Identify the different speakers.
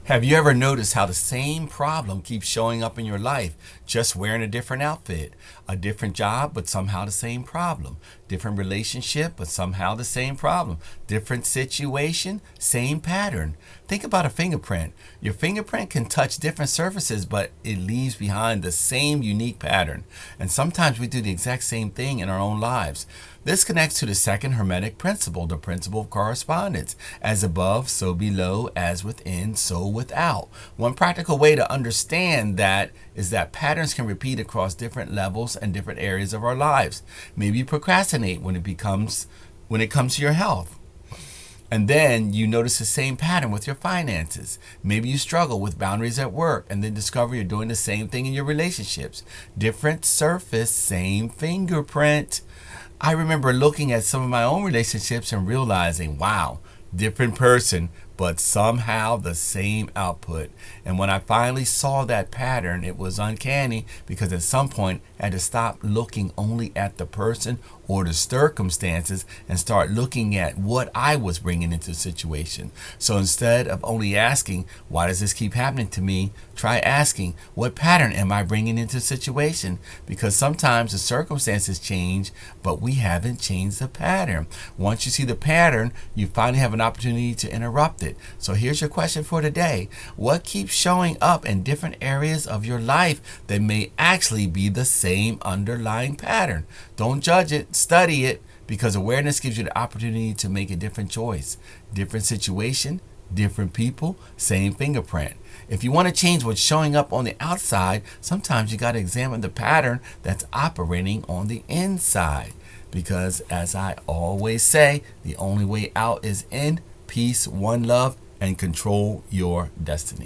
Speaker 1: Have you ever noticed how the same problem keeps showing up in your life, just wearing a different outfit? A different job, but somehow the same problem. Different relationship, but somehow the same problem. Different situation, same pattern. Think about a fingerprint. Your fingerprint can touch different surfaces, but it leaves behind the same unique pattern. And sometimes we do the exact same thing in our own lives. This connects to the second Hermetic principle, the principle of correspondence. As above, so below, as within, so without. One practical way to understand that is that patterns can repeat across different levels and different areas of our lives. Maybe you procrastinate when it comes to your health. And then you notice the same pattern with your finances. Maybe you struggle with boundaries at work and then discover you're doing the same thing in your relationships. Different surface, same fingerprint. I remember looking at some of my own relationships and realizing, wow, different person, but somehow the same output. And when I finally saw that pattern, it was uncanny because at some point I had to stop looking only at the person or the circumstances and start looking at what I was bringing into the situation. So instead of only asking, why does this keep happening to me? Try asking, what pattern am I bringing into the situation? Because sometimes the circumstances change, but we haven't changed the pattern. Once you see the pattern, you finally have an opportunity to interrupt it. So here's your question for today. What keeps showing up in different areas of your life that may actually be the same underlying pattern? Don't judge it, study it, because awareness gives you the opportunity to make a different choice. Different situation, different people, same fingerprint. If you want to change what's showing up on the outside, sometimes you got to examine the pattern that's operating on the inside. Because as I always say, the only way out is in. Peace, one love, and control your destiny.